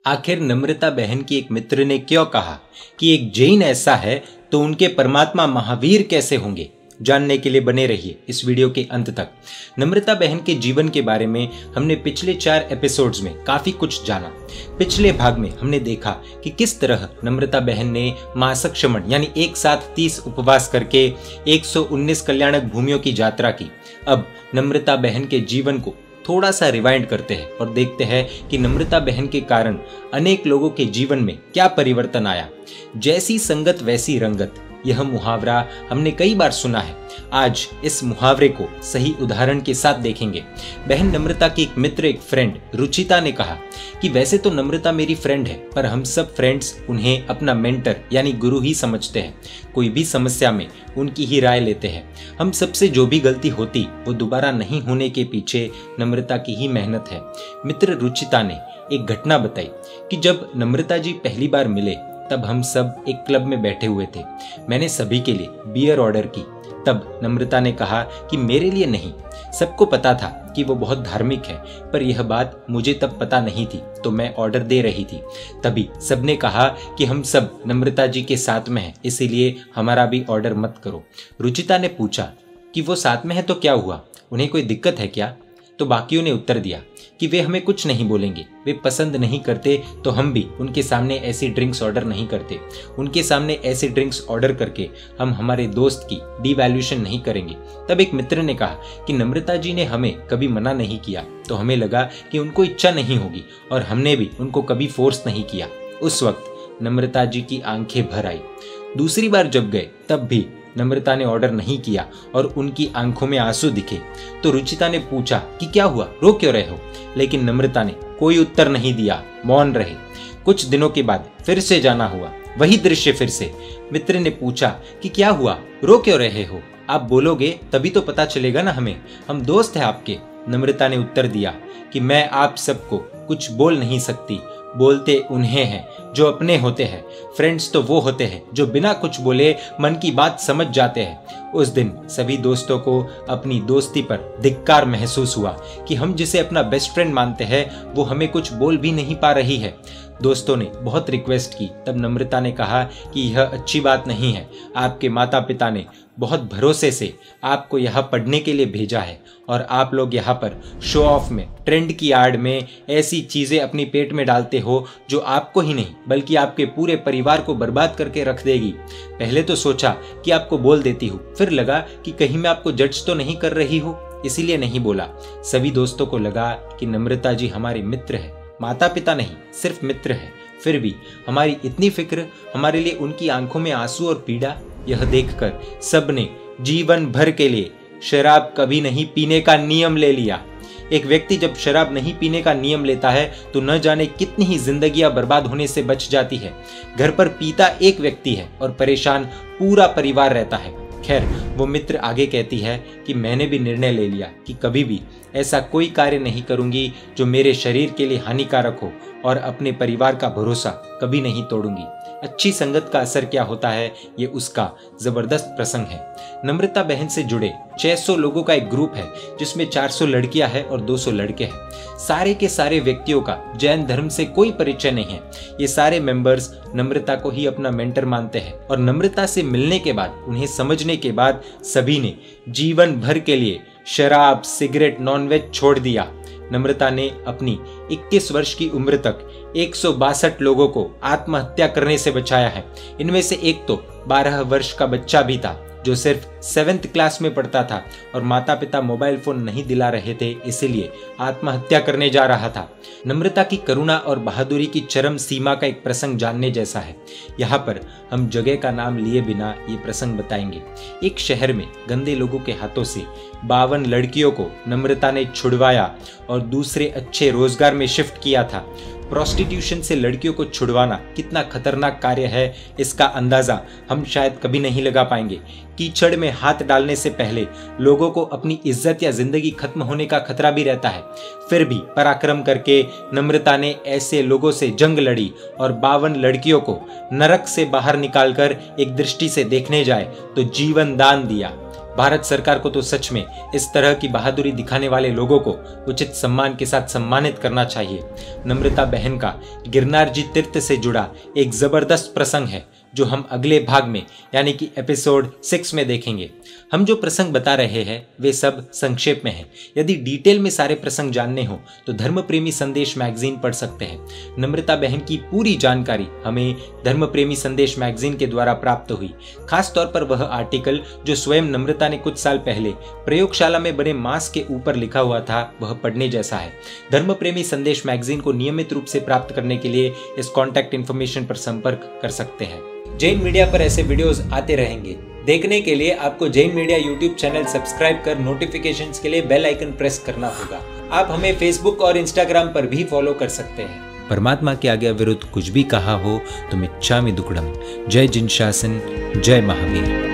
आखिर नम्रता बहन की एक मित्र ने क्यों कहा कि एक जैन ऐसा है तो उनके परमात्मा महावीर कैसे होंगे? जानने के लिए बने रहिए इस वीडियो के अंत तक। नम्रता बहन के जीवन के बारे में हमने पिछले 4 एपिसोड्स में काफी कुछ जाना। पिछले भाग में हमने देखा कि किस तरह नम्रता बहन ने मासक शमन यानी एक साथ 30 उपवास करके 119 कल्याणक भूमियों की यात्रा की। अब नम्रता बहन के जीवन को थोड़ा सा रिवाइंड करते हैं और देखते हैं कि नम्रता बहन के कारण अनेक लोगों के जीवन में क्या परिवर्तन आया। जैसी संगत वैसी रंगत, यह मुहावरा हमने कई बार सुना है। आज इस मुहावरे को सही उदाहरण के साथ देखेंगे। बहन नम्रता की एक मित्र, एक फ्रेंड रुचिता ने कहा कि वैसे तो नम्रता मेरी फ्रेंड है, पर हम सब फ्रेंड्स उन्हें अपना मेंटर यानी गुरु ही समझते हैं। कोई भी समस्या में उनकी ही राय लेते हैं। हम सबसे जो भी गलती होती वो दोबारा नहीं होने के पीछे नम्रता की ही मेहनत है। मित्र रुचिता ने एक घटना बताई कि जब नम्रता जी पहली बार मिले तब हम सब एक क्लब में बैठे हुए थे। मैंने सभी के लिए बियर ऑर्डर की। तब नम्रता ने कहा कि मेरे लिए नहीं। सबको पता था कि वो बहुत धार्मिक है, पर यह बात मुझे तब पता नहीं थी, तो मैं ऑर्डर दे रही थी। तभी सबने कहा कि हम सब नम्रता जी के साथ में हैं, इसीलिए हमारा भी ऑर्डर मत करो। रुचिता ने पूछा कि वो साथ में है तो क्या हुआ, उन्हें कोई दिक्कत है क्या? तो बाकियों ने उत्तर दिया कि वे हमें कुछ नहीं बोलेंगे, वे पसंद नहीं करते तो हम भी उनके सामने ऐसी ड्रिंक्स ऑर्डर नहीं करते। उनके सामने ऐसे ड्रिंक्स ऑर्डर करके हम हमारे दोस्त की डिवैल्यूएशन नहीं करेंगे। तब एक मित्र ने कहा कि नम्रता जी ने हमें कभी मना नहीं किया, तो हमें लगा कि उनको इच्छा नहीं होगी और हमने भी उनको कभी फोर्स नहीं किया। उस वक्त नम्रता जी की आंखें भर आई। दूसरी बार जब गए तब भी नम्रता ने ऑर्डर नहीं किया और उनकी आंखों में आंसू दिखे। तो रुचिता ने पूछा कि क्या हुआ, रो क्यों रहे हो? लेकिन नम्रता ने कोई उत्तर नहीं दिया, मौन रहे। कुछ दिनों के बाद फिर से जाना हुआ, वही दृश्य फिर से। मित्र ने पूछा कि क्या हुआ, रो क्यों रहे हो? आप बोलोगे तभी तो पता चलेगा ना हमें, हम दोस्त हैं आपके। नम्रता ने उत्तर दिया कि मैं आप सबको कुछ बोल नहीं सकती, बोलते उन्हें हैं जो अपने होते हैं। फ्रेंड्स तो वो होते हैं जो बिना कुछ बोले मन की बात समझ जाते हैं। उस दिन सभी दोस्तों को अपनी दोस्ती पर धिक्कार महसूस हुआ कि हम जिसे अपना बेस्ट फ्रेंड मानते हैं वो हमें कुछ बोल भी नहीं पा रही है। दोस्तों ने बहुत रिक्वेस्ट की, तब नम्रता ने कहा कि यह अच्छी बात नहीं है। आपके माता पिता ने बहुत भरोसे से आपको यहाँ पढ़ने के लिए भेजा है और आप लोग यहाँ पर शो ऑफ में, ट्रेंड की आड़ में ऐसी चीज़ें अपनी पेट में डालते हो जो आपको ही नहीं बल्कि आपके पूरे परिवार को बर्बाद करके रख देगी। पहले तो सोचा कि आपको बोल देती हूँ, फिर लगा कि कहीं मैं आपको जज तो नहीं कर रही हूँ, इसीलिए नहीं बोला। सभी दोस्तों को लगा कि नम्रता जी हमारी मित्र है, माता पिता नहीं, सिर्फ मित्र है। फिर भी हमारी इतनी फिक्र, हमारे लिए उनकी आंखों में आंसू और पीड़ा, यह देखकर सबने जीवन भर के लिए शराब कभी नहीं पीने का नियम ले लिया। एक व्यक्ति जब शराब नहीं पीने का नियम लेता है तो न जाने कितनी ही जिंदगियां बर्बाद होने से बच जाती है। घर पर पीता एक व्यक्ति है और परेशान पूरा परिवार रहता है। खैर, वो मित्र आगे कहती है कि मैंने भी निर्णय ले लिया कि कभी भी ऐसा कोई कार्य नहीं करूंगी जो मेरे शरीर के लिए हानिकारक हो और अपने परिवार का भरोसा कभी नहीं तोड़ूंगी। अच्छी संगत का असर क्या होता है, ये उसका जबरदस्त प्रसंग है। नम्रता बहन से जुड़े 600 लोगों का एक ग्रुप है जिसमें 400 लड़कियां हैं और 200 लड़के हैं। सारे के सारे व्यक्तियों का जैन धर्म से कोई परिचय नहीं है। ये सारे मेंबर्स नम्रता को ही अपना मेंटर मानते हैं और नम्रता से मिलने के बाद, उन्हें समझने के बाद सभी ने जीवन भर के लिए शराब, सिगरेट, नॉनवेज छोड़ दिया। नम्रता ने अपनी 21 वर्ष की उम्र तक 162 लोगों को आत्महत्या करने से बचाया है। इनमें से एक तो 12 वर्ष का बच्चा भी था जो सिर्फ 7th क्लास में पढ़ता था और माता पिता मोबाइल फोन नहीं दिला रहे थे, इसीलिए आत्महत्या करने जा रहा था। नम्रता की करुणा और बहादुरी की चरम सीमा का एक प्रसंग जानने जैसा है। यहाँ पर हम जगह का नाम लिए बिना ये प्रसंग बताएंगे। एक शहर में गंदे लोगों के हाथों से 52 लड़कियों को नम्रता ने छुड़वाया और दूसरे अच्छे रोजगार में शिफ्ट किया था। प्रोस्टिट्यूशन से लड़कियों को छुड़वाना कितना खतरनाक कार्य है, इसका अंदाजा हम शायद कभी नहीं लगा पाएंगे। कीचड़ में हाथ डालने से पहले लोगों को अपनी इज्जत या जिंदगी खत्म होने का खतरा भी रहता है। फिर भी पराक्रम करके नम्रता ने ऐसे लोगों से जंग लड़ी और 52 लड़कियों को नरक से बाहर निकालकर एक दृष्टि से देखने जाए तो जीवन दान दिया। भारत सरकार को तो सच में इस तरह की बहादुरी दिखाने वाले लोगों को उचित सम्मान के साथ सम्मानित करना चाहिए। नम्रता बहन का गिरनार जी तीर्थ से जुड़ा एक जबरदस्त प्रसंग है जो हम अगले भाग में यानी कि एपिसोड 6 में देखेंगे। हम जो प्रसंग बता रहे हैं वे सब संक्षेप में हैं। यदि डिटेल में सारे प्रसंग जानने हो तो धर्म प्रेमी संदेश मैगजीन पढ़ सकते हैं। नम्रता बहन की पूरी जानकारी हमें धर्म प्रेमी संदेश मैगजीन के द्वारा प्राप्त हुई। खास तौर पर वह आर्टिकल जो स्वयं नम्रता ने कुछ साल पहले प्रयोगशाला में बने मांस के ऊपर लिखा हुआ था वह पढ़ने जैसा है। धर्म प्रेमी संदेश मैगजीन को नियमित रूप से प्राप्त करने के लिए इस कॉन्टैक्ट इन्फॉर्मेशन पर संपर्क कर सकते हैं। जैन मीडिया पर ऐसे वीडियोस आते रहेंगे। देखने के लिए आपको Jain media YouTube channel subscribe कर नोटिफिकेशंस के लिए बेल आइकन प्रेस करना होगा। आप हमें फेसबुक और इंस्टाग्राम पर भी फॉलो कर सकते हैं। परमात्मा के आज्ञा विरुद्ध कुछ भी कहा हो तो मिच्छामि दुक्कडम। जय जिन शासन, जय महावीर।